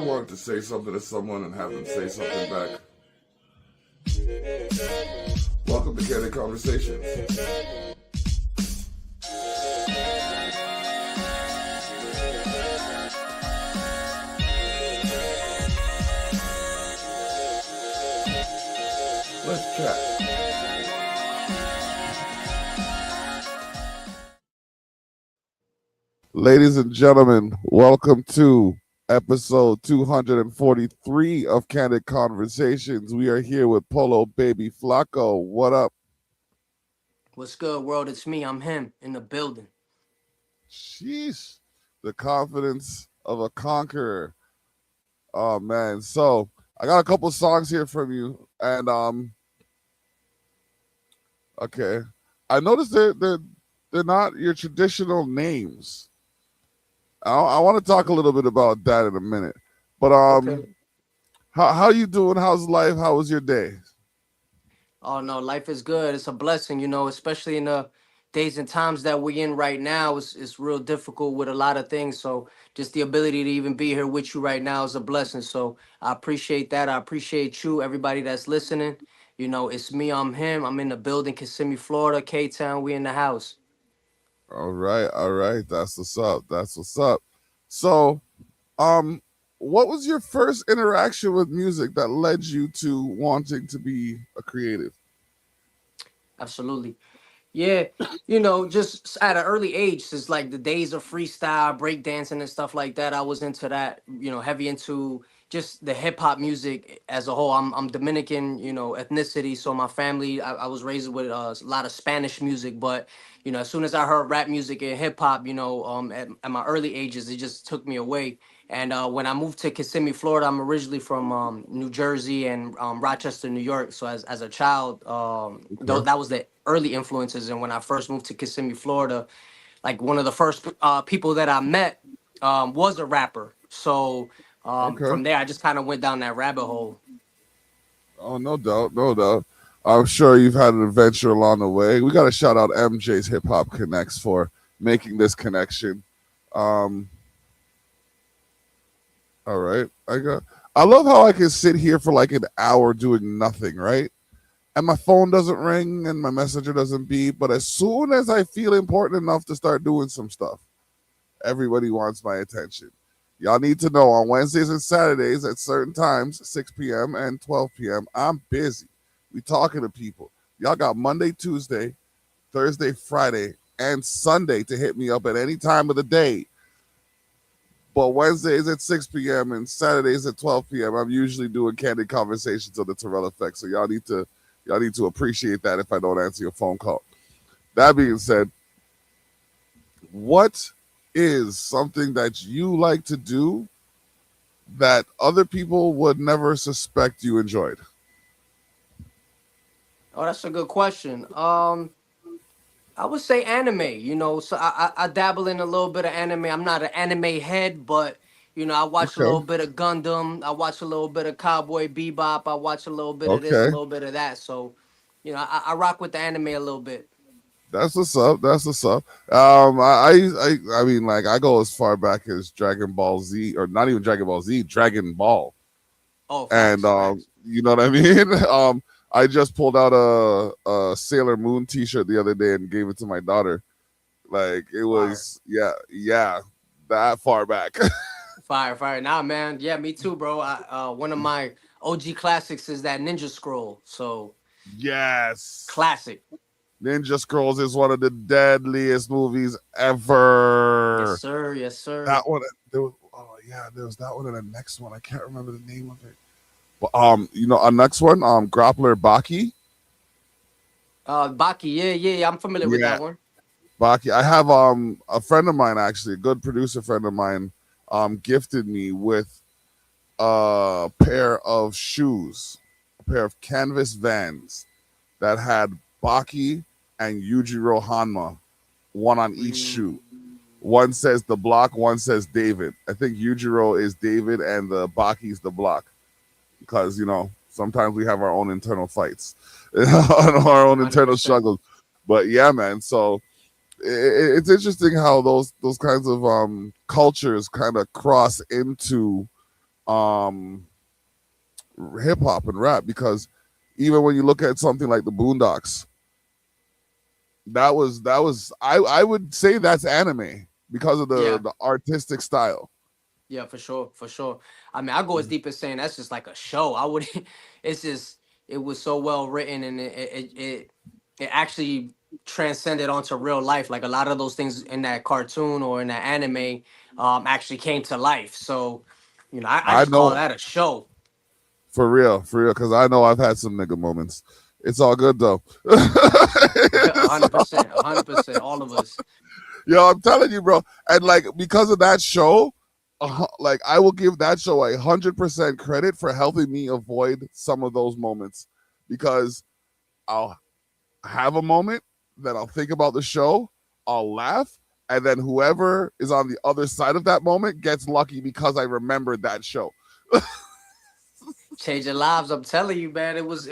want to say something to someone and have them say something back? Welcome to Candid Conversations. Let's chat. Ladies and gentlemen, welcome to episode 243 of Candid Conversations. We are here with Polo Baby Flako. What up? What's good, world? It's me. I'm him in the building. Sheesh. The confidence of a conqueror. Oh man. So I got a couple songs here from you. And okay. I noticed they're not your traditional names. I want to talk a little bit about that in a minute. But Okay. how you doing? How's life? How was your day? Oh no, life is good. It's a blessing, especially in the days and times that we're in right now. It's real difficult with a lot of things. So just the ability to even be here with you right now is a blessing. So I appreciate that. I appreciate you, everybody that's listening. It's me. I'm him. I'm in the building, Kissimmee, Florida, K-Town. We in the house. All right, all right. That's what's up. That's what's up. So, um, what was your first interaction with music that led you to wanting to be a creative? Absolutely. Yeah, just at an early age, since like the days of freestyle, breakdancing, and stuff like that, I was into that. Heavy into just the hip hop music as a whole. I'm Dominican, ethnicity, so my family, I was raised with a lot of Spanish music, but as soon as I heard rap music and hip hop, at my early ages, it just took me away. And when I moved to Kissimmee, Florida, I'm originally from New Jersey and Rochester, New York. So as a child, though Okay. that was the early influences. And when I first moved to Kissimmee, Florida, like one of the first people that I met was a rapper. So Okay. from there, I just kind of went down that rabbit hole. Oh, no doubt, no doubt. I'm sure you've had an adventure along the way. We got to shout out MJ's Hip Hop Connects for making this connection. Um, all right. I love how I can sit here for like an hour doing nothing, right? And my phone doesn't ring and my messenger doesn't beep. But as soon as I feel important enough to start doing some stuff, everybody wants my attention. Y'all need to know on Wednesdays and Saturdays at certain times, 6 p.m. and 12 p.m., I'm busy. We talking to people. Y'all got Monday, Tuesday, Thursday, Friday, and Sunday to hit me up at any time of the day. But Wednesdays at 6 p.m. and Saturdays at 12 p.m., I'm usually doing candid conversations on the Terrell Effect. So y'all need to appreciate that if I don't answer your phone call. That being said, what is something that you like to do that other people would never suspect you enjoyed? Oh, that's a good question. I would say anime, so I dabble in a little bit of anime. I'm not an anime head, but I watch a Okay. little bit of Gundam. I watch a little bit of Cowboy Bebop. I watch a little bit of this, a Okay. little bit of that. So, I rock with the anime a little bit. That's what's up. That's what's up. I mean, like, I go as far back as Dragon Ball Z, or not even Dragon Ball Z, Dragon Ball. Oh, And facts, facts. you know what I mean? I just pulled out a Sailor Moon T-shirt the other day and gave it to my daughter. Like, it Fire, was, yeah, that far back. fire, fire. Nah, man. Yeah, me too, bro. One of my OG classics is that Ninja Scroll. So Yes. classic. Ninja Scrolls is one of the deadliest movies Yes, ever. sir. Yes, sir. That one, there was that one and the next one. I can't remember the name of it. But our next one, Grappler Baki. Baki. Yeah, yeah, yeah. I'm familiar with Yeah, that one. Baki. I have a friend of mine, actually, a good producer friend of mine, gifted me with a pair of shoes, a pair of canvas Vans that had Baki and Yujiro Hanma, one on each Mm. shoe. One says the block, one says David. I think Yujiro is David and the Baki's the block, because sometimes we have our own internal fights, our own Hundred internal percent. struggles. But yeah, man. So it's interesting how those kinds of cultures kind of cross into um hip hop and rap, because even when you look at something like the Boondocks, I would say that's anime because of Yeah. the artistic style. Yeah, for sure, for sure. I mean, I go as deep as saying that's just like a show. I would, it's just it was so well written, and it actually transcended onto real life. Like a lot of those things in that cartoon or in that anime, actually came to life. So, I I just call know, that a show. for real, because I know I've had some nigga moments. It's all good though. A It's hundred all- percent, 100%. All of us. Yo, I'm telling you, bro. And like because of that show, like I will give that show 100% credit for helping me avoid some of those moments, because I'll have a moment, then I'll think about the show, I'll laugh, and then whoever is on the other side of that moment gets lucky because I remembered that show. Changing lives. I'm telling you, man. It was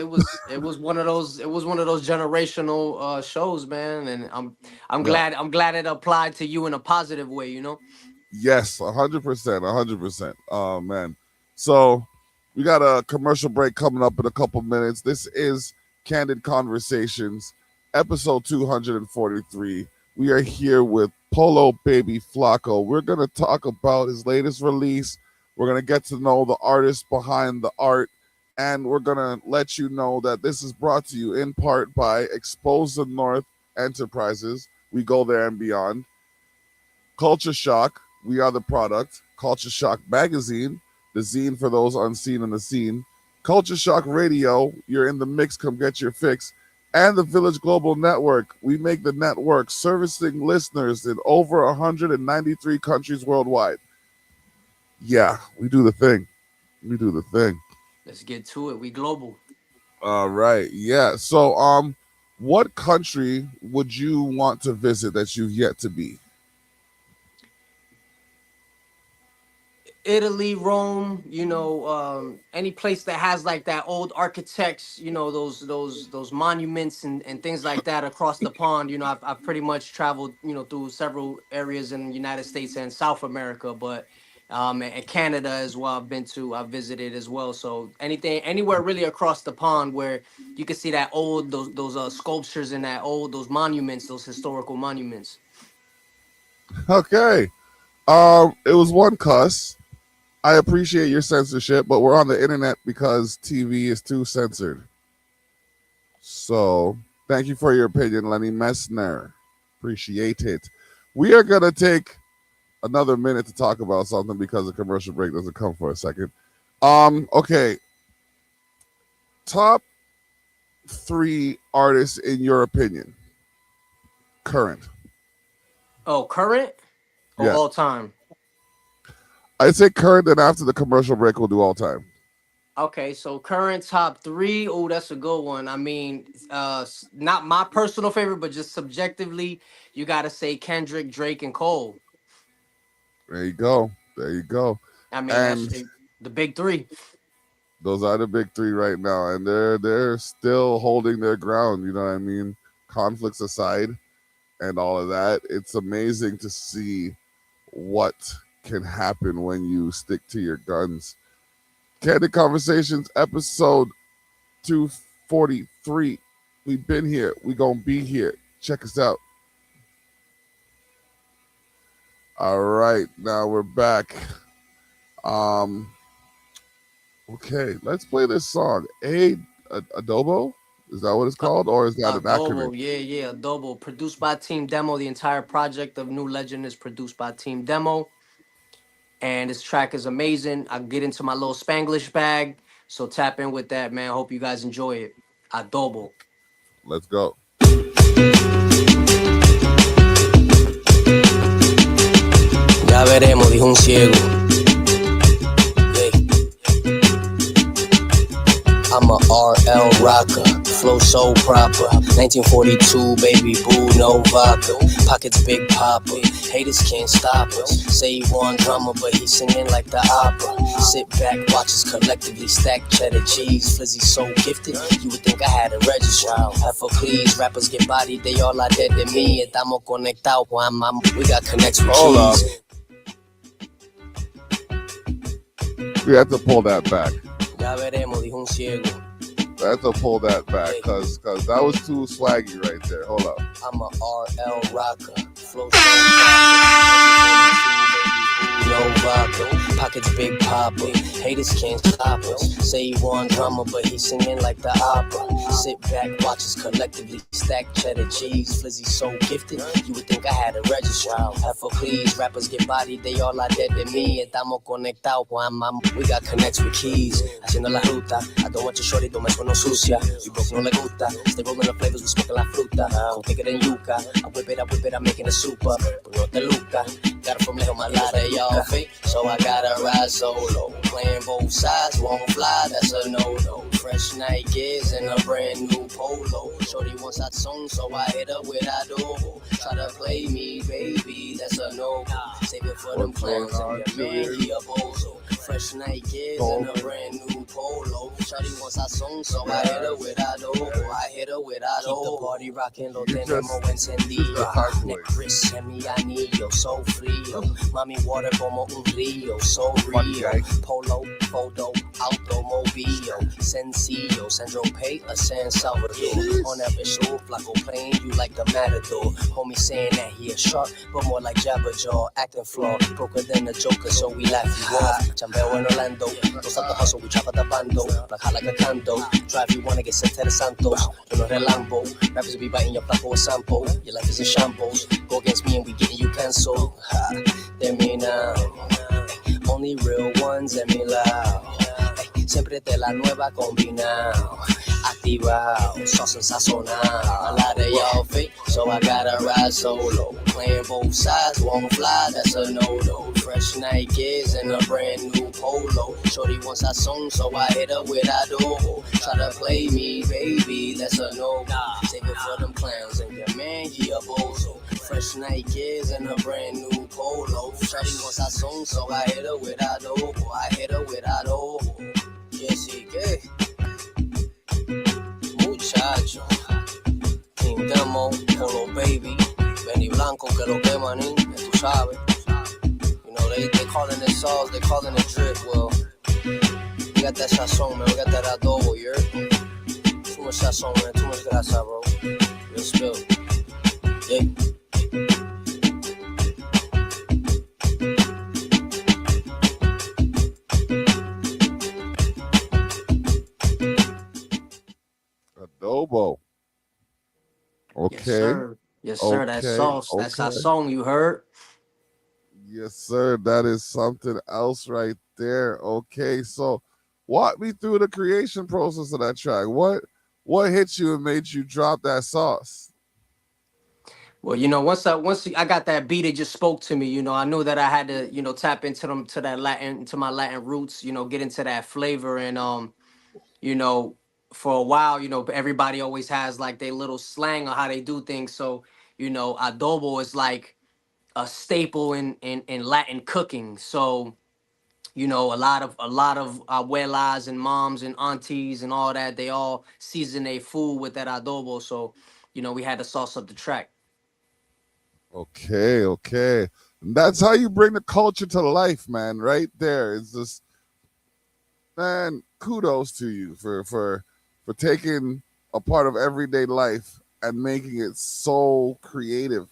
one of those. It was one of those generational shows, man. And I'm Yeah. glad. I'm glad it applied to you in a positive way. Yes, 100%, 100%. Oh man. So we got a commercial break coming up in a couple minutes. This is Candid Conversations, episode 243. We are here with Polo Baby Flako. We're gonna talk about his latest release. We're gonna get to know the artist behind the art, and we're gonna let you know that this is brought to you in part by Expose the North Enterprises. We go there and beyond. Culture Shock, we are the product. Culture Shock Magazine, the zine for those unseen in the scene. Culture Shock Radio, you're in the mix, come get your fix. And the Village Global Network, we make the network servicing listeners in over 193 countries worldwide. Yeah, we do the thing. We do the thing. Let's get to it. We global. All right. Yeah. So, what country would you want to visit that you've yet to be? Italy, Rome, any place that has like that old architects, those monuments and things like that across the pond. I've pretty much traveled, through several areas in the United States and South America, but and Canada as well. I've visited as well. So anything, anywhere really across the pond where you can see that old, those sculptures and those monuments, those historical monuments. Okay. It was one cuss. I appreciate your censorship, but we're on the internet because TV is too censored. So thank you for your opinion, Lenny Messner. Appreciate it. We are gonna take another minute to talk about something because the commercial break doesn't come for a second. Okay. Top three artists in your opinion. Current. Oh, current or Yeah. all time? I'd say current, and after the commercial break we'll do all time. Okay, so current top three. Oh, that's a good one. I mean, not my personal favorite, but just subjectively, you got to say Kendrick, Drake, and Cole. There you go. There you go. I mean, And that's the big three. those are the big three right now, and they're still holding their ground. You know what I mean? Conflicts aside and all of that, it's amazing to see what can happen when you stick to your guns. Candid Conversations, episode 243. We've been here. We gonna be here. Check us out. All right, now we're back. Um, okay, let's play this song. Adobo? Is that what it's called, or is that an acronym? Adobo, yeah, yeah, Adobo. Produced by Team Demo. The entire project of New Legend is produced by Team Demo, and this track is amazing. I get into my little Spanglish bag, so tap in with that, man. Hope you guys enjoy it. Adobo. Let's go. Ya veremos, dijo un ciego. I'm a RL rocker, flow so proper. 1942, baby boo, no vodka. Pockets big popper, haters can't stop us. Say he want drama, but he singing like the opera. Sit back, watch us collectively stack cheddar cheese. Flizzy so gifted, you would think I had a register. Half a please, rappers get bodied, they all are dead to me. Estamos conectados, we got connects with keys. We have to pull that back. Ya veremos, dijo un ciego. I have to pull that back because that was too swaggy right there. Hold up. I'm a RL rocker. Flow so proper. No vodka. Pockets big poppin'. Haters can't stop us. Say he want drama, but he singing like the opera. Sit back, watch us collectively stack cheddar cheese. Flizzy so gifted, you would think I had a register. Heifer please, rappers get bodied, they all are dead to me. Estamos conectados, we got connects with keys. Haciendo la ruta, I don't want your shorty, don't me sueno sucia. You broke, no le gusta. Stay rolling the flavors, we smoking la fruta. Con thicker than yuca. I whip it, I'm making it super. But no te luca. Got it from lejos, my lot of y'all fake. So I gotta ride solo. Playing both sides, won't fly, that's a no-no. Fresh Nikes and a brand new Polo. Shorty wants that song, so I hit her with adobo. Try to play me, baby, that's a no-go. Save it for them clowns and your man, he a bozo. Fresh Nikes and a brand new Polo. Shorty wants that song, so I hit her with adobo. Keep the party rocking, lo tenemos encendido. Neck wrist, semi anillo, so frío. Mami, water como un río, so real. Polo, photo, automobile. Sencillo, Sandro Pay, a San Salvador. On that visual, Flako playing you like a matador. Homie saying that he a shark, but more like Jabba Jaw. Acting flaw, broker than a joker, so we laugh you off. Chambeo en Orlando, los altos hustle, we chop at the bando. Black hot like a canto, drive you wanna get sent to the Santos. You know that Lambo, rappers be biting your Flako a sample. Your life is in shambles, go against me and we getting you cancelled. De mi now, only real ones de mi lado. Siempre de la nueva combinado. Activado, sauce and sazonado. A lot of y'all fake, so I gotta ride solo. Playing both sides, won't fly, that's a no-no. Fresh Nikes and a brand new Polo. Shorty wants that song, so I hit her with adobo. Try to play me, baby, that's a no-go. Save it for them clowns and your man, he a bozo. Fresh Nikes and a brand new Polo. Shorty wants that song, so I hit her with adobo. Que sí que muchacho, Team Demo, Polo Baby, Benny Blanco, que lo que manín, tú sabes. You know, they calling it sauce, they calling it drip. Well, we got that sazon, man, we got that adobo, you heard? Too much sazon, man, too much grasa, bro. Real spill. Yeah. Adobo. Okay. Yes, sir. Yes, sir. That's sauce. That's our song you heard. Yes, sir. That is something else right there. Okay, so walk me through the creation process of that track. What hit you and made you drop that sauce? Well, you know, once I got that beat, it just spoke to me. You know, I knew that I had to, you know, tap into my Latin roots. You know, get into that flavor, and you know, for a while, you know, everybody always has like their little slang on how they do things. So, you know, adobo is like a staple in Latin cooking. So, you know, a lot of abuelas and moms and aunties and all that, they all season their food with that adobo. So, you know, we had to sauce up the track. Okay. And that's how you bring the culture to life, man. Right there. It's just, man, kudos to you for taking a part of everyday life and making it so creative.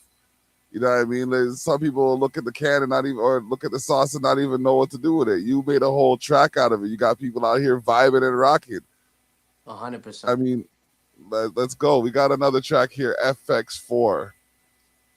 You know what I mean? There's some people look at the can and not even, or look at the sauce and not even know what to do with it. You made a whole track out of it. You got people out here vibing and rocking. 100%. I mean, let's go. We got another track here, FX4.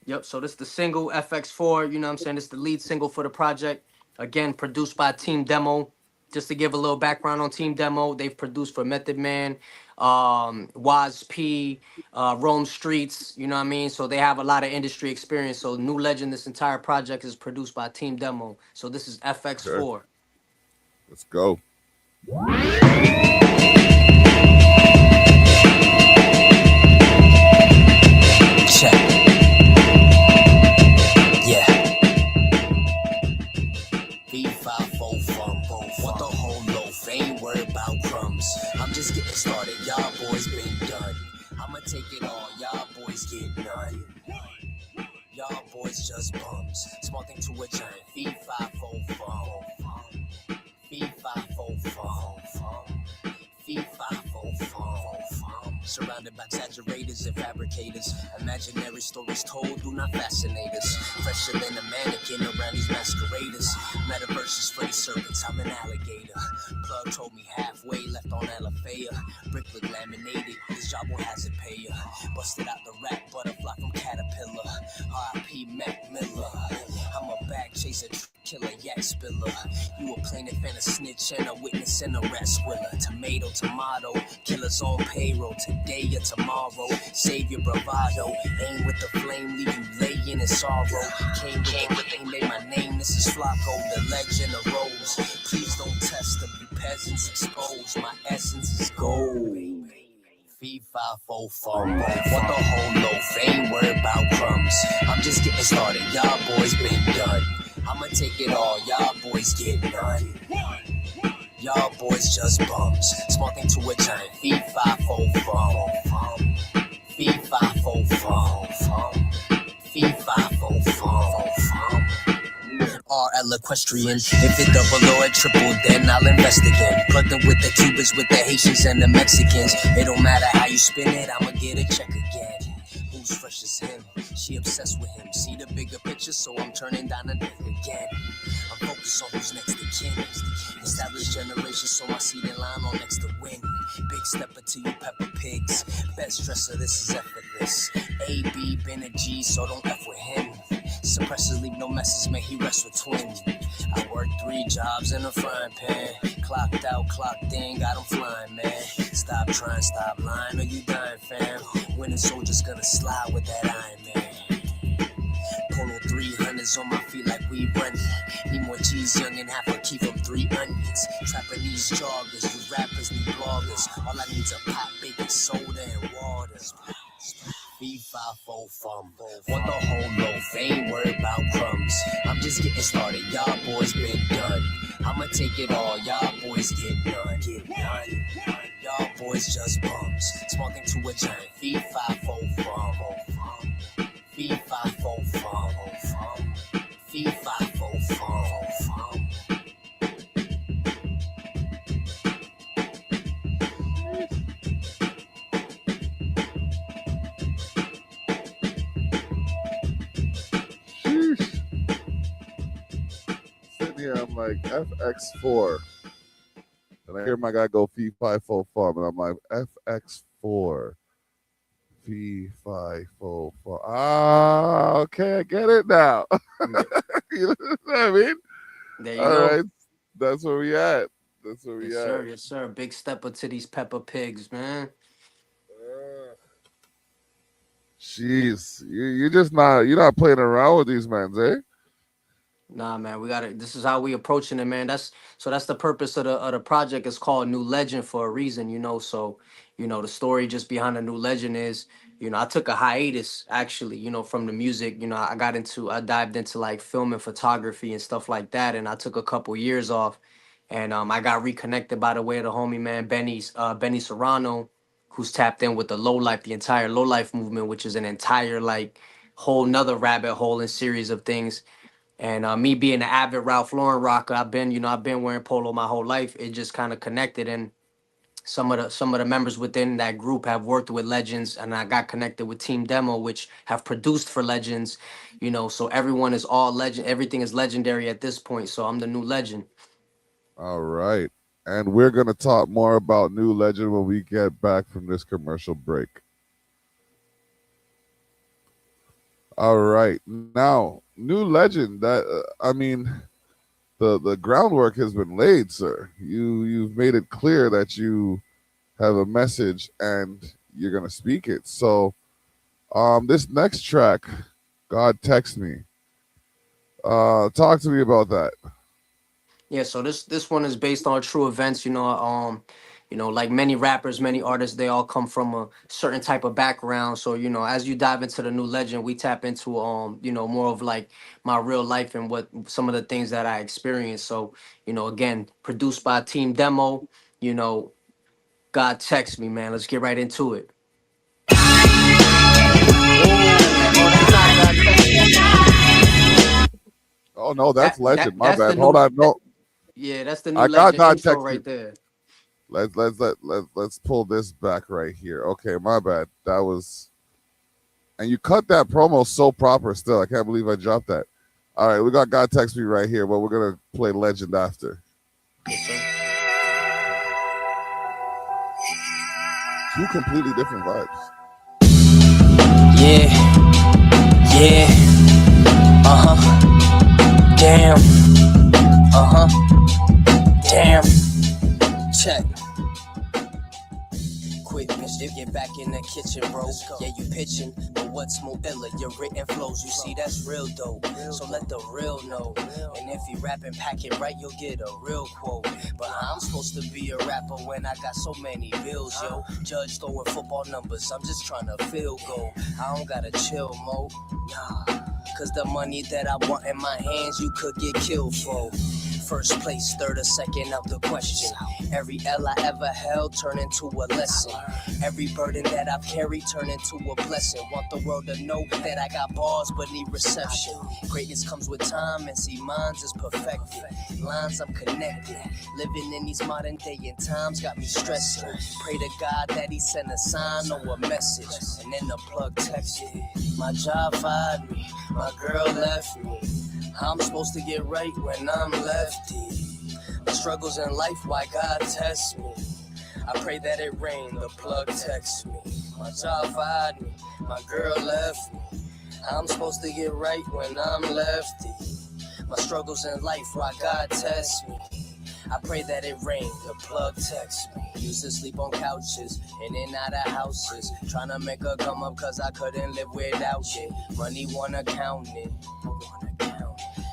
Yep. So this is the single FX4. You know what I'm saying? It's the lead single for the project. Again, produced by Team Demo. Just to give a little background on Team Demo, they've produced for Method Man, Waz P, Rome Streets. You know what I mean? So they have a lot of industry experience. So New Legend, this entire project is produced by Team Demo. So this is FX4. Okay. Let's go. Check. Yeah. B54 fumble. Want the whole loaf, ain't worried about crumbs. I'm just getting started, y'all boys been done. I'ma take it all, y'all boys get none. Y'all boys just bums. Small thing to a giant. B54 fumble. B54 Surrounded by exaggerators and fabricators. Imaginary stories told do not fascinate us. Fresher than a mannequin around these masqueraders. Metaverses for these serpents, I'm an alligator. Plug told me halfway left on Alafaya. Bricklet laminated, this job won't hazard pay ya. Busted out the rap, butterfly from Caterpillar. R.I.P. Mac Miller. I'm a bag chaser, killer, yak spiller. You a plaintiff and a snitch and a witness and a rat squiller. Tomato, tomato, killers on payroll. Today or tomorrow, save your bravado. Aim with the flame, leave you laying in sorrow. Came with they made my name, this is Flako, the legend arose. Please don't test them, you peasants expose. My essence is gold. Fee, fi, fo, fum. Want the whole loaf, ain't worried about crumbs. I'm just getting started, y'all boys been done. I'ma take it all, y'all boys get none. Y'all boys just bums. Small thing to a giant. Fee, fi, fo, fum. Fee, fi, fo, fum. Fee, fi, fo, fum. RL equestrian. If it double or it triple, then I'll invest again. Plug them with the Cubans, with the Haitians and the Mexicans. It don't matter how you spin it, I'ma get a check again. Who's fresh as him? She obsessed with him. See the bigger picture, so I'm turning down a nigga again. I'm focused on who's next to kin. Established generation, so my seat in line on next to win. Big stepper to you Peppa Pigs. Best dresser, this is effortless. A.B. been a G, so don't F with him. Suppressors leave no messes, may he rest with twins. I worked 3 jobs in a frying pan. Clocked out, clocked in, got him flying, man. Stop trying, stop lying, or you dying, fam. Winning soldiers gonna slide with that Iron Man. Polo 300s on my feet like we run. Need more cheese, young and half a key from 3 onions. Trapping these joggers, you rappers need bloggers. All I need's a pot, baking soda and water. Fee, fi, fo, fum. Want the whole loaf, ain't worried about crumbs. I'm just getting started, y'all boys been done. I'ma take it all, y'all boys get none. Y'all boys just bums. Small thing to a giant. Fee, fi, fo, fum. Fee, fi, fo, fum. Fee, fi, fo, fum. Sitting here, I'm like FX4, and I hear my guy go fee fi fo fum, and I'm like FX4, fee fi fo fum. Ah, okay, I get it now. You know what I mean? There you All go. right, that's where we at. That's where we Yes, at. sir. Yes, sir. Big stepper to these Peppa Pigs, man. Jeez, you're just you're not playing around with these men, eh? Nah, man, we got to This is how we approaching it, man. That's the purpose of the project. It's called New Legend for a reason, you know. So, the story just behind the New Legend is, I took a hiatus actually, from the music. I dived into like film and photography and stuff like that, and I took a couple years off, and I got reconnected by the way of the homie man Benny Serrano, who's tapped in with the entire low life movement, which is an entire like whole nother rabbit hole and series of things. And me being an avid Ralph Lauren rocker, I've been wearing polo my whole life. It just kind of connected, and some of the members within that group have worked with legends, and I got connected with Team Demo, which have produced for legends. So everyone is all legend. Everything is legendary at this point. So I'm the new legend. All right, and we're gonna talk more about New Legend when we get back from this commercial break. All right, now New Legend. That I mean, the groundwork has been laid, sir. You've made it clear that you have a message and you're gonna speak it. So, this next track, God Text Me. Talk to me about that. Yeah, so this one is based on true events. Like many rappers, many artists, they all come from a certain type of background. So as you dive into the New Legend, we tap into more of like my real life and what some of the things that I experienced. So again, produced by Team Demo. You know, God Text Me, man. Let's get right into it. Oh, that's not God Text Me. Oh no, that's That Legend. My that's the bad. Hold new. on. No, Yeah, that's the new I got legend God intro text me. right there. Let's pull this back right here. Okay, my bad. That was, and you cut that promo so proper. Still, I can't believe I dropped that. All right, we got God text me right here, but we're gonna play Legend after. Yes, sir. Two completely different vibes. Yeah, yeah, damn, damn, check. Quick, bitch, get back in the kitchen, bro. Yeah, you pitching, but what's more illa? Your written flows, you see, that's real dope. So let the real know. And if you rap and pack it right, you'll get a real quote. But I'm supposed to be a rapper when I got so many bills, yo. Judge throwing football numbers, I'm just trying to feel goal. I don't gotta chill, mo. Nah. Cause the money that I want in my hands, you could get killed for. First place, third or second out the question. Every L I ever held turned into a lesson. Every burden that I've carried turned into a blessing. Want the world to know that I got bars but need reception. Greatness comes with time and see mine's is perfected. Lines I'm connected. Living in these modern day and times got me stressing. Pray to God that he send a sign or a message. And then the plug texted. My job fired me. My girl left me. I'm supposed to get right when I'm lefty. The struggles in life, why God tests me. I pray that it rain, the plug texts me. My job fired me, my girl left me. I'm supposed to get right when I'm lefty. My struggles in life, why God tests me. I pray that it rain, the plug texts me. Used to sleep on couches, in and out of houses. Trying to make a come up cause I couldn't live without it. Money wanna count it.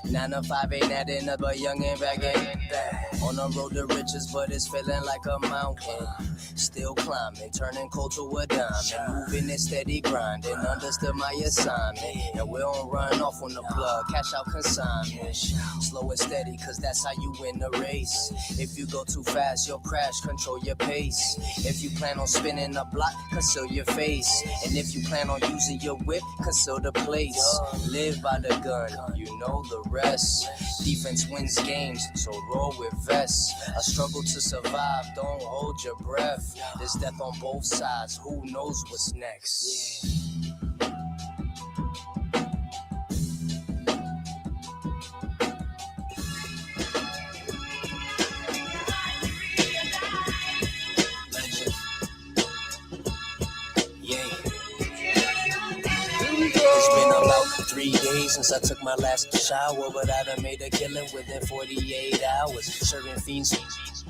9 to 5 ain't adding up, but young and back ain't back. On the road to riches, but it's feeling like a mountain. Still climbing, turning cold to a diamond. Moving in steady grinding, understood my assignment. And we don't run off on the plug, cash out consignment. Slow and steady, cause that's how you win the race. If you go too fast, you'll crash, control your pace. If you plan on spinning a block, conceal your face. And if you plan on using your whip, conceal the place. Live by the gun, you know the rest. Defense wins games, so roll with vests. A struggle to survive, don't hold your breath. There's death on both sides, who knows what's next? Legend. Yeah. It's been about 3 days since I took my last shower, but I done made a killing within 48 hours. Serving fiends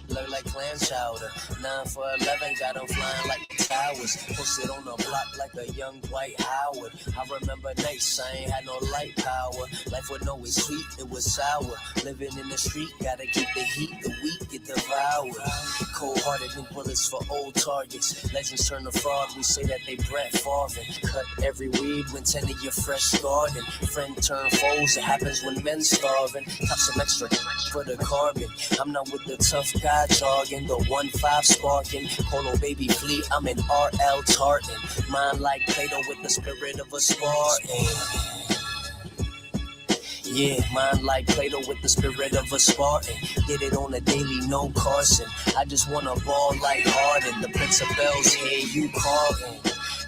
look like clam chowder. 9 for 11, got them flying like towers. Posted on the block like a young Dwight Howard. I remember nights, I ain't had no light power. Life wasn't always sweet, it was sour. Living in the street, gotta keep the heat, the weak get devoured. Cold-hearted new bullets for old targets. Legends turn to fraud, we say that they Brett Favre. Cut every weed when tending your fresh garden. Friend turn foes, it happens when men starving. Cop some extra for the carbon. I'm not with the tough guy jogging, the 1-5 sparking. Polo Baby Flako, I'm in RL Tartan. Mind like Plato with the spirit of a Spartan. Yeah, mind like Plato with the spirit of a Spartan. Get it on a daily, no Carson. I just wanna ball like Harden. The Prince of Bells, hey, you calling.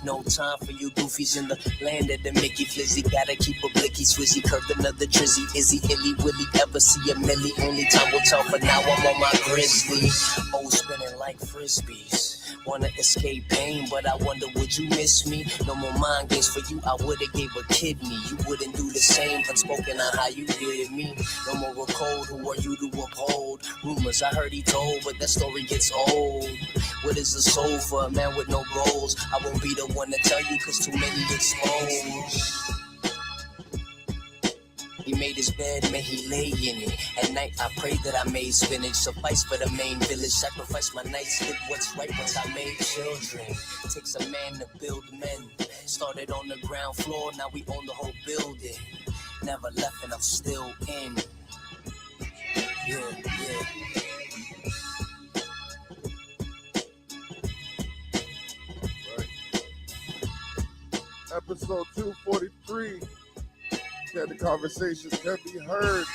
No time for you goofies in the land of the Mickey Flizzy. Gotta keep a blicky swizzy, curved another trizzy. Izzy, illy, willy, ever see a millie? Only time will tell, for now I'm on my grizzly. Oh, spinning like frisbees. Wanna escape pain, but I wonder would you miss me? No more mind games for you, I would've gave a kidney. You wouldn't do the same, unspoken on how you did me. No more a code, who are you to uphold? Rumors I heard he told, but that story gets old. What is the soul for a man with no goals? I won't be the one to tell you, cause too many exposed. He made his bed, may he lay in it. At night I pray that I made spinach. Suffice for the main village. Sacrifice my nights, did what's right once I made children. Takes a man to build men. Started on the ground floor, now we own the whole building. Never left and I'm still in. Yeah. Episode 243. Can the conversations can be heard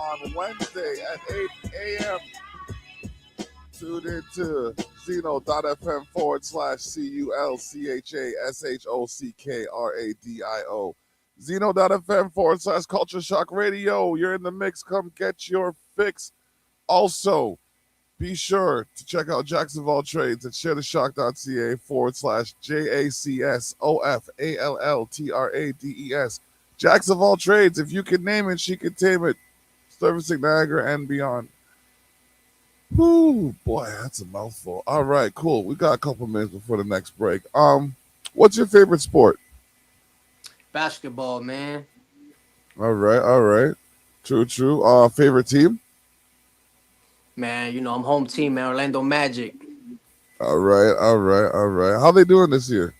on Wednesday at 8 a.m. Tune into Zeno.fm/CULCHASHOCKRADIO. Zeno.fm/Culture Shock Radio. You're in the mix. Come get your fix. Also, be sure to check out Jacksonville Trades at sharetheShock.ca/JACSOFALLTRADES. Jacksonville Trades. If you can name it, she can tame it. Servicing Niagara and beyond. Whoo, boy, that's a mouthful. All right, cool. We got a couple minutes before the next break. What's your favorite sport? Basketball, man. All right, all right. True, true. Favorite team? Man, I'm home team, man. Orlando Magic. All right, all right, all right. How they doing this year?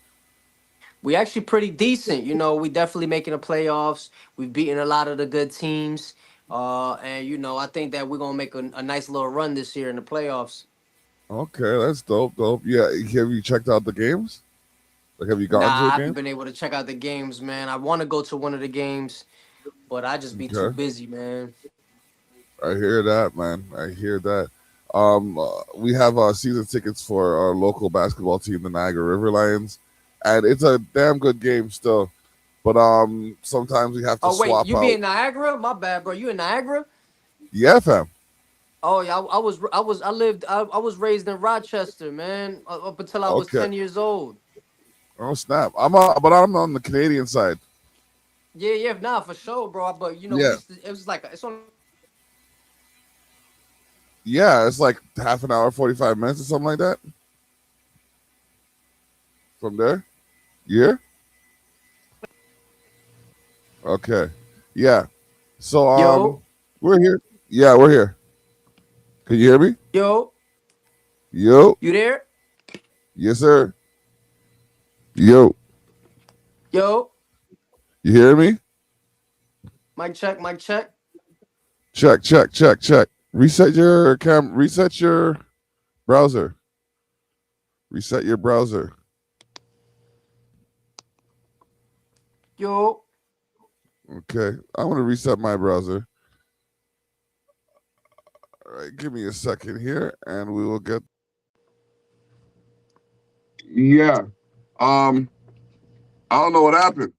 We actually pretty decent. We definitely making the playoffs. We've beaten a lot of the good teams. And I think that we're gonna make a nice little run this year in the playoffs. Okay, that's dope, dope. Yeah, have you checked out the games? Like, have you gotten to Nah, a I haven't game? been able to check out the games, man. I want to go to one of the games, but I just be too Okay, busy, man. I hear that, man. I hear that. We have season tickets for our local basketball team, the Niagara River Lions, and it's a damn good game still. But sometimes we have to Oh wait, swap you be out. in Niagara? My bad, bro. You in Niagara? Yeah, fam. Oh yeah, I was raised in Rochester, man, up until I was Okay. 10 years old. Oh snap. But I'm on the Canadian side. Yeah, yeah, nah, for sure, bro. But we Yeah. used to. It was like it's only Yeah, it's like half an hour, 45 minutes or something like that from there. Yeah. Okay. Yeah. So yo, we're here. Yeah, we're here. Can you hear me? yo, Yo. you there? Yes, sir. Yo. Yo, You hear me? mic check, mic check. Check, check, check, check. Reset your reset your browser. Reset your browser. Yo, Okay. I'm gonna reset my browser. All right, give me a second here and we will get. Yeah. Um, I don't know what happened.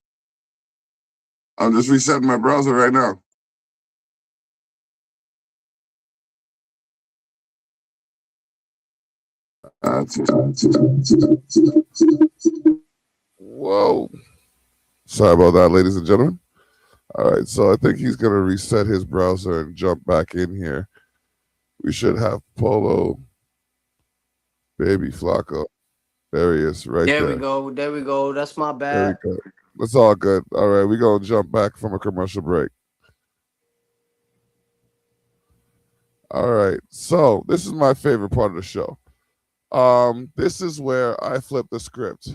I'm just resetting my browser right now. Whoa. Sorry about that, ladies and gentlemen. All right, so I think he's going to reset his browser and jump back in here. We should have Polo Baby Flako. There he is, right there we there. go, there we go. That's my There we bad. go. That's all good. All right, we're going to jump back from a commercial break. All right, so this is my favorite part of the show. This is where I flip the script.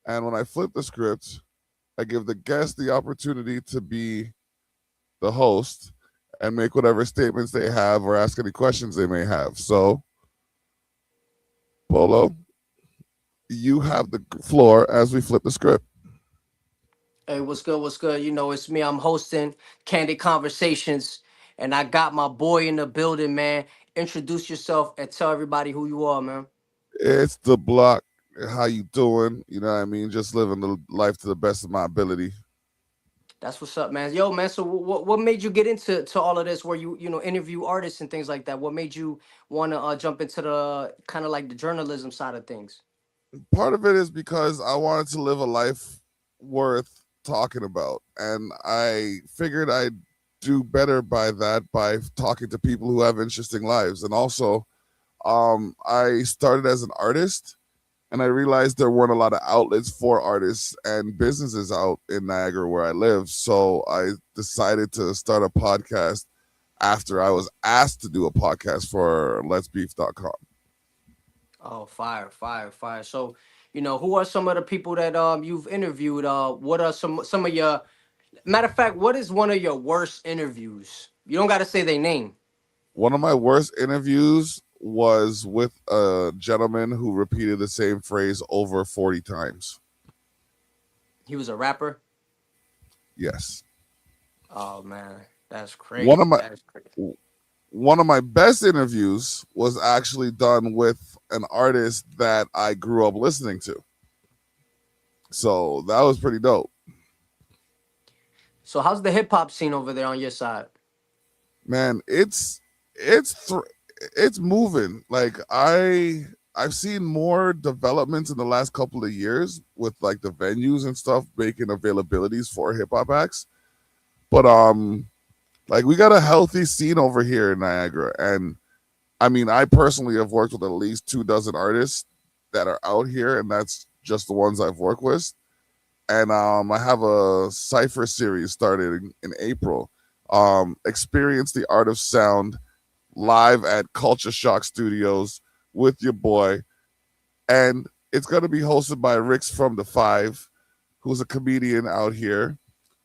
And when I flip the script, I give the guest the opportunity to be the host and make whatever statements they have or ask any questions they may have. So, Polo, you have the floor as we flip the script. Hey, what's good? What's good? It's me. I'm hosting Candid Conversations, and I got my boy in the building, man. Introduce yourself and tell everybody who you are, man. It's the block. How you doing? You know what I mean? Just living the life to the best of my ability. That's what's up, man. Yo, man. So, what made you get into all of this? Where you interview artists and things like that? What made you want to jump into the kind of like the journalism side of things? Part of it is because I wanted to live a life worth talking about. And I figured I'd do better by that by talking to people who have interesting lives. And also, I started as an artist and I realized there weren't a lot of outlets for artists and businesses out in Niagara where I live. So I decided to start a podcast after I was asked to do a podcast for letsbeef.com. Oh, fire, fire, fire. So, who are some of the people that you've interviewed? What are some of your matter of fact? What is one of your worst interviews? You don't got to say their name. One of my worst interviews was with a gentleman who repeated the same phrase over 40 times. He was a rapper. Yes. Oh man, That's One of crazy. my That's crazy. one of my best interviews was actually done with an artist that I grew up listening to. So that was pretty dope. So how's the hip hop scene over there on your side? Man, it's moving. Like I've seen more developments in the last couple of years with like the venues and stuff making availabilities for hip hop acts. But like we got a healthy scene over here in Niagara, and I mean I personally have worked with at least 2 dozen artists that are out here, and that's just the ones I've worked with. And I have a cipher series started in April. Experience the art of sound live at Culture Shock Studios with your boy, and it's gonna be hosted by Rix from the Five, who's a comedian out here.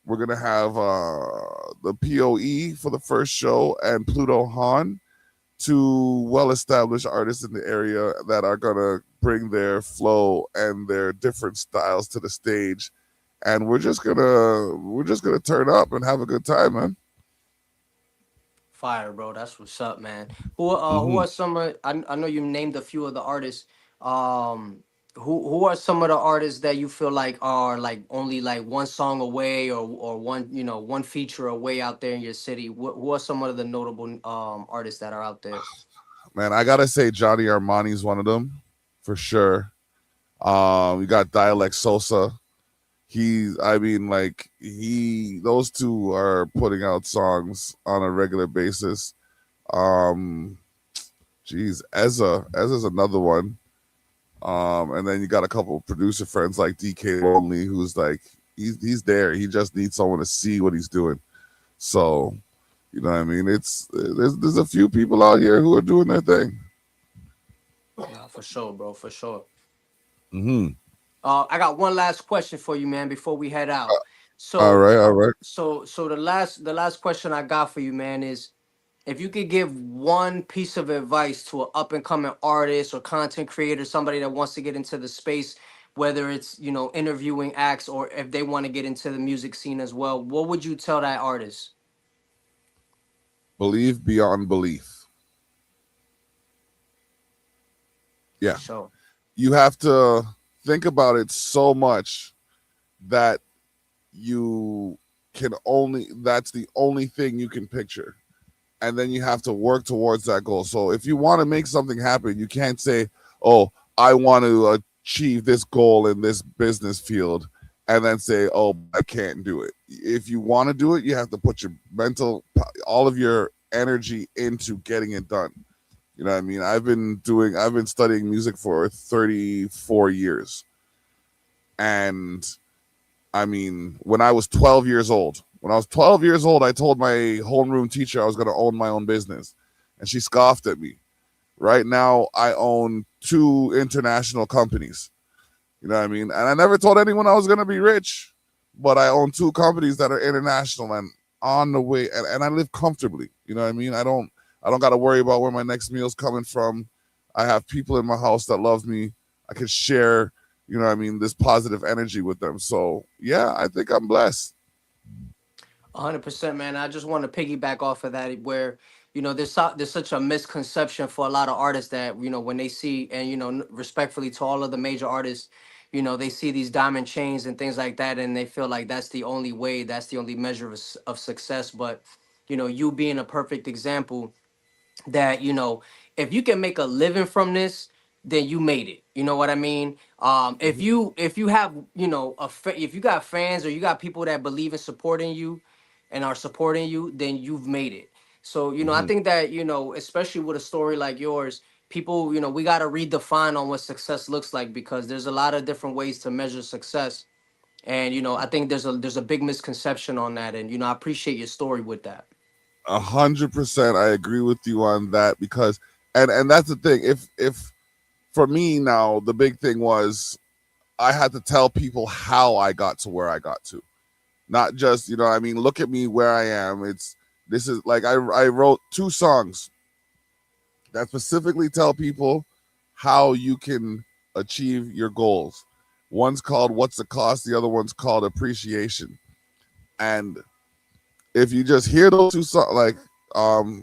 We're gonna have the POE for the first show and Pluto Han, two well-established artists in the area that are gonna bring their flow and their different styles to the stage, and we're just gonna turn up and have a good time, man. Fire, bro. That's what's up, man. Who Hmm. are some of I know you named a few of the artists. Um who are some of the artists that you feel like are like only like one song away or one, one feature away out there in your city? Who are some of the notable artists that are out there? Man, I gotta say Johnny Armani's one of them for sure. You got Dialect Sosa. I mean, like those two are putting out songs on a regular basis. Um, geez, Ezza's another one. And then you got a couple of producer friends like DK Lonely, who's like he's there. He just needs someone to see what he's doing. So you know what I mean. There's a few people out here who are doing their thing. Nah, for sure, bro, for sure. Hmm. I got one last question for you, man, before we head out. All So, right, all right. the last question I got for you, man, is if you could give one piece of advice to an up and coming artist or content creator, somebody that wants to get into the space, whether it's, interviewing acts or if they want to get into the music scene as well, what would you tell that artist? Believe beyond belief. For Yeah, sure. you have to think about it so much that you that's the only thing you can picture, and then you have to work towards that goal. So if you want to make something happen, you can't say, oh, I want to achieve this goal in this business field, and then say, oh, I can't do it. If you want to do it, you have to put your all of your energy into getting it done. You know what I mean? I've been studying music for 34 years. And I mean, when I was 12 years old, I told my homeroom teacher I was going to own my own business. And she scoffed at me. Right now, I own 2 international companies. You know what I mean? And I never told anyone I was going to be rich, but I own 2 companies that are international and on the way, and I live comfortably. You know what I mean? I don't got to worry about where my next meal's coming from. I have people in my house that love me. I can share, you know what I mean, this positive energy with them. So yeah, I think I'm blessed. 100%, man. I just want to piggyback off of that, where there's such a misconception for a lot of artists that when they see, and respectfully to all of the major artists, they see these diamond chains and things like that, and they feel like that's the only way, that's the only measure of success. But you being a perfect example that if you can make a living from this, then you made it. You know what I mean? If you have, if you got fans or you got people that believe in supporting you and are supporting you, then you've made it. So I Mm-hmm. think that especially with a story like yours, people, we got to redefine on what success looks like, because there's a lot of different ways to measure success. And I think there's a big misconception on that, and I appreciate your story with that. 100%, I agree with you on that because, and that's the thing. If for me now, the big thing was I had to tell people how I got to where I got to, not just you know what I mean. Look at me where I am. This is like I wrote 2 songs that specifically tell people how you can achieve your goals. One's called "What's the Cost," the other one's called "Appreciation," and If you just hear those two songs, like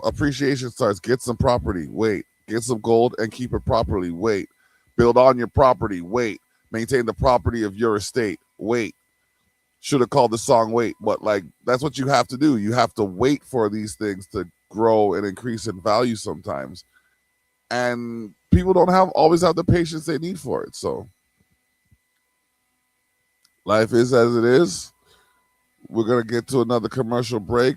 appreciation starts, get some property, wait, get some gold and keep it properly, wait, build on your property, wait, maintain the property of your estate, wait. Should have called the song wait, but like that's what you have to do. You have to wait for these things to grow and increase in value sometimes. And people don't have always have the patience they need for it. So life is as it is. We're gonna get to another commercial break,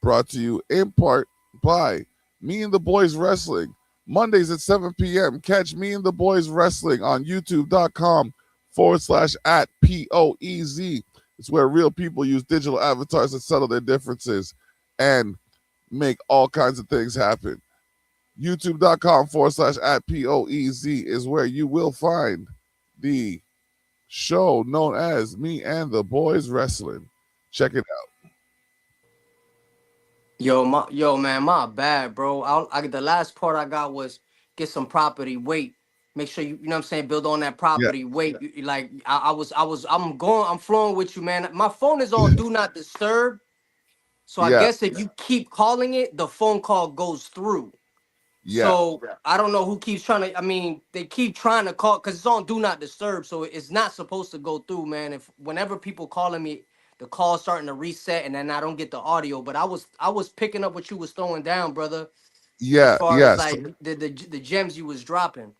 brought to you in part by Me and the Boys Wrestling. Mondays at 7 p.m. Catch Me and the Boys Wrestling on youtube.com/at POEZ. It's where real people use digital avatars to settle their differences and make all kinds of things happen. youtube.com/at POEZ is where you will find the show known as Me and the Boys Wrestling. Check it out. Yo, man, my bad, bro. The last part I got was get some property. Wait, make sure you know what I'm saying. Build on that Yeah, property. Wait, like I'm flowing with you, man. My phone is on do not disturb, so I yeah, guess if you keep calling it, the phone call goes through. yeah, So I don't know who keeps trying to. I mean, they keep trying to call because it's on do not disturb, so it's not supposed to go through, man. If whenever people calling me, the call's starting to reset, and then I don't get the audio. But I was picking up what you was throwing down, brother, as yeah, far as yes. like the gems you was dropping.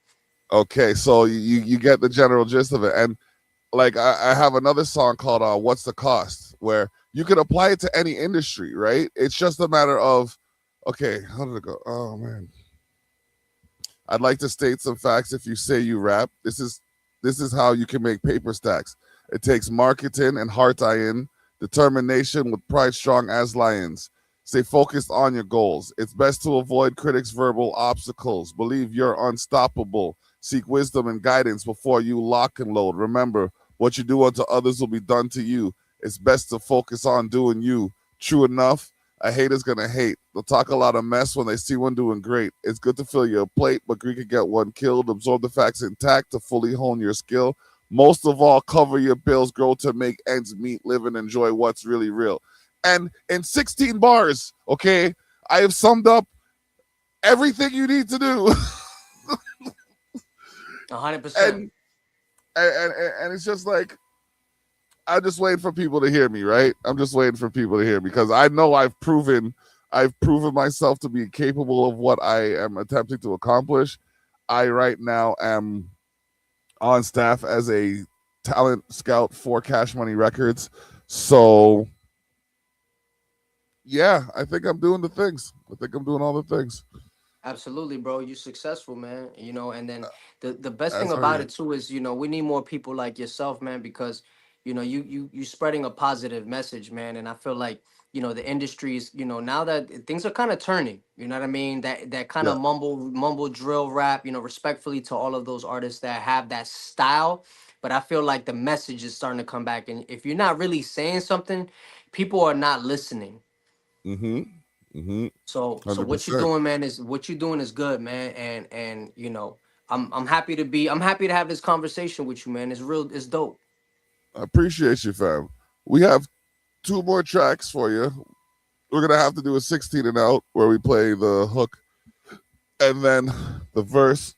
Okay, so you get the general gist of it, and like I have another song called "What's the Cost," where you can apply it to any industry, right? It's just a matter of, okay, how did it go? Oh man, I'd like to state some facts. If you say you rap, this is how you can make paper stacks. It takes marketing and heart in, determination with pride strong as lions. Stay focused on your goals. It's best to avoid critics' verbal obstacles. Believe you're unstoppable. Seek wisdom and guidance before you lock and load. Remember, what you do unto others will be done to you. It's best to focus on doing you. True enough, a hater's gonna hate. They'll talk a lot of mess when they see one doing great. It's good to fill your plate, but greed can get one killed. Absorb the facts intact to fully hone your skill. Most of all, cover your bills, grow to make ends meet, live and enjoy what's really real. And in 16 bars, okay, I have summed up everything you need to do. 100%. and, and it's just like I'm just waiting for people to hear me, right? I'm just waiting for people to hear me because I know I've proven myself to be capable of what I am attempting to accomplish. I right now am on staff as a talent scout for Cash Money Records. So yeah, I think I'm doing the things. I think I'm doing all the things. Absolutely, bro. You're successful, man. And then the best thing As are about you. it too is, we need more people like yourself, man, because you spreading a positive message, man. And I feel like, the industry is, now that things are kind of turning, you know what I mean? That kind Yeah. of mumble drill rap, respectfully to all of those artists that have that style. But I feel like the message is starting to come back. And if you're not really saying something, people are not listening. Mm-hmm. Mm-hmm. So Hundred what you're percent. doing, man, is what you're doing is good, man. And I'm happy to have this conversation with you, man. It's real, it's dope. I appreciate you, fam. We have two more tracks for you. We're gonna have to do a 16 and out where we play the hook and then the verse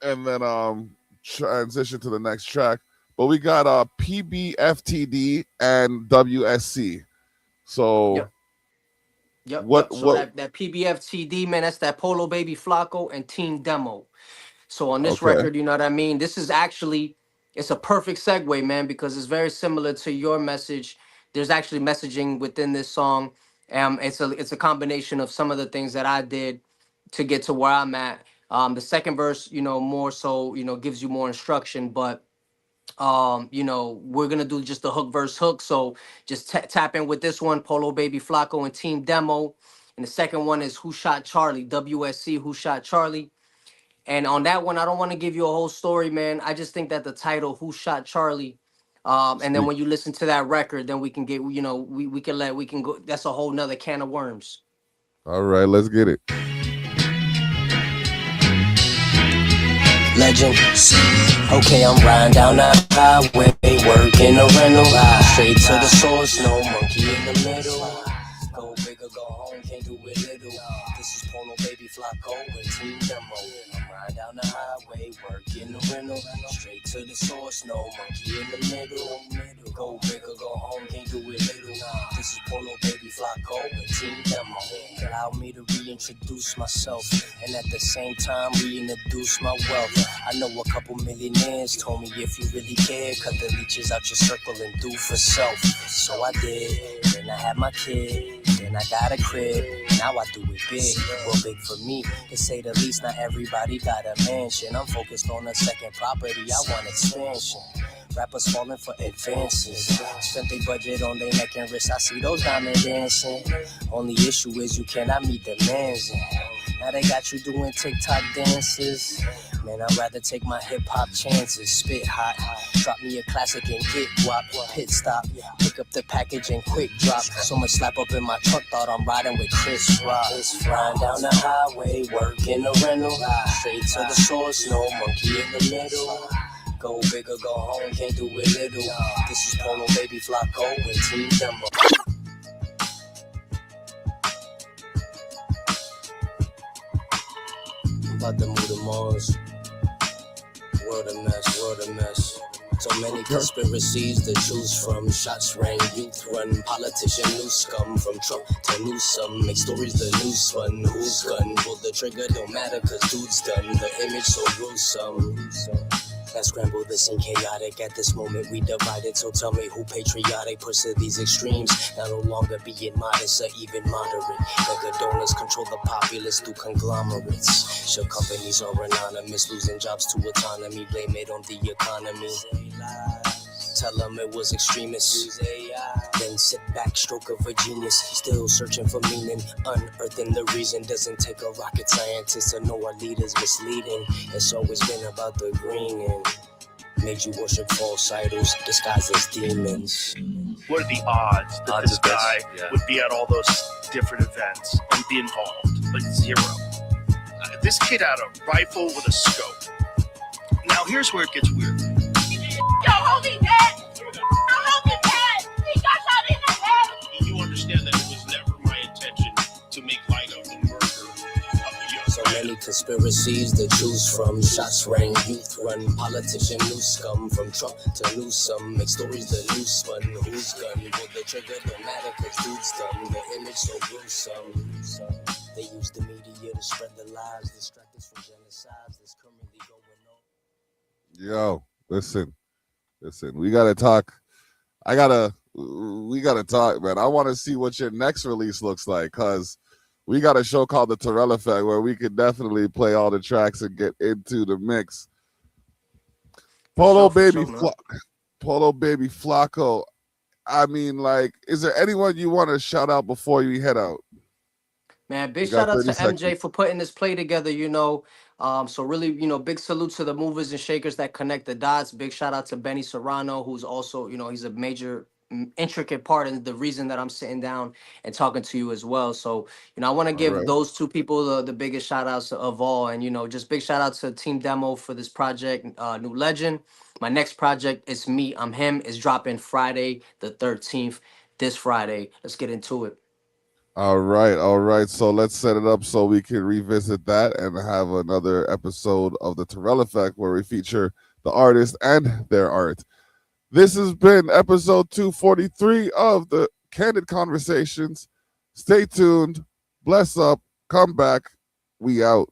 and then transition to the next track. But we got PBFTD and WSC. So Yep, yep, what yep. So what that PBF man, that's that Polo Baby Flako and Team Demo. So on this okay. record, you know what I mean? This is actually it's a perfect segue, man, because it's very similar to your message. There's actually messaging within this song. It's a combination of some of the things that I did to get to where I'm at. The second verse, more so, gives you more instruction, but we're gonna do just the hook verse hook. So just tap in with this one, Polo Baby Flacco and Team Demo. And the second one is Who Shot Charlie, WSC, Who Shot Charlie. And on that one, I don't want to give you a whole story, man. I just think that the title, Who Shot Charlie, and then Speak. when you listen to that record, then we can get, we can go, that's a whole nother can of worms. All right, let's get it. legend. Okay, I'm riding down the highway, working a rental. Straight to the source, no monkey in the middle. Go big or go home, can't do it little. This is Polo Baby Flako and Team Demo. I'm riding down the highway, working the rental. Straight to the source, no monkey in the middle. Go big or go home, can't do it little. This is Polo Baby Flako and Team Demo. Allow me to reintroduce myself and at the same time reintroduce my wealth. I know a couple millionaires told me if you really care, cut the leeches out your circle and do for self. So I did, then I had my kid, then I got a crib, now I do it big. Well, big for me, to say the least, not everybody got a mansion. I'm focused on a second property, I want expansion. Rappers falling for advances. Spent their budget on their neck and wrist. I see those diamond dancing. Only issue is you cannot meet the mans. Now they got you doing TikTok dances. Man, I'd rather take my hip-hop chances. Spit hot, drop me a classic and get guap. Pit stop, pick up the package and quick drop. So much slap up in my truck, thought I'm riding with Chris Rock. Flying down the highway, working a rental. Straight to the source, no monkey in the middle. Go big or go home, can't do it little. This is Polo Baby Flako and Team Demo. I'm about to move to Mars. World a mess, world a mess. So many conspiracies to choose from. Shots rang, youth run, politician new scum. From Trump to Newsom, make stories the news spun. Who's gun? Pull the trigger, don't matter cause dude's done. The image so gruesome. That scramble, this ain't chaotic. At this moment we divided, so tell me who patriotic. Push to these extremes, now no longer being modest or even moderate. Mega donors control the populace through conglomerates. Sure companies are anonymous, losing jobs to autonomy. Blame it on the economy. Tell them it was extremists. Then sit back, stroke of a genius. Still searching for meaning, unearthing the reason. Doesn't take a rocket scientist to know our leaders misleading. It's always been about the green and made you worship false idols disguised as demons. What are the odds that this guy would be at all those different events and be involved? Like zero. This kid had a rifle with a scope. Now here's where it gets weird. Yo, hold me dead! Hold me dead! He got shot in the head! You understand that it was never my intention to make light of the murder of a young So many conspiracies to choose from. Shots rang, youth run, politician new scum. From Trump to Newsom, make stories the news spun. Who's gun? Pull the trigger, don't matter cause dude's done. The image so gruesome. They use the media to spread the lies, distract us from genocides that's currently going on. Yo, listen, we gotta talk. We gotta talk, man. I want to see what your next release looks like, cause we got a show called The Terrell Effect where we could definitely play all the tracks and get into the mix. Polo Baby Flako. I mean, like, is there anyone you want to shout out before you head out? Man, big You got shout out to 30 seconds. MJ for putting this play together, you know. So really, you know, big salute to the movers and shakers that connect the dots. Big shout out to Benny Serrano, who's also, you know, he's a major intricate part in the reason that I'm sitting down and talking to you as well. So, you know, I want to All give right. those two people the biggest shout outs of all. And, you know, just big shout out to Team Demo for this project, New Legend. My next project is Me, I'm Him, is dropping Friday the 13th, this Friday. Let's get into it. All right. So let's set it up so we can revisit that and have another episode of the Terrell Effect where we feature the artist and their art. This has been episode 243 of the Candid Conversations. Stay tuned. Bless up. Come back. We out.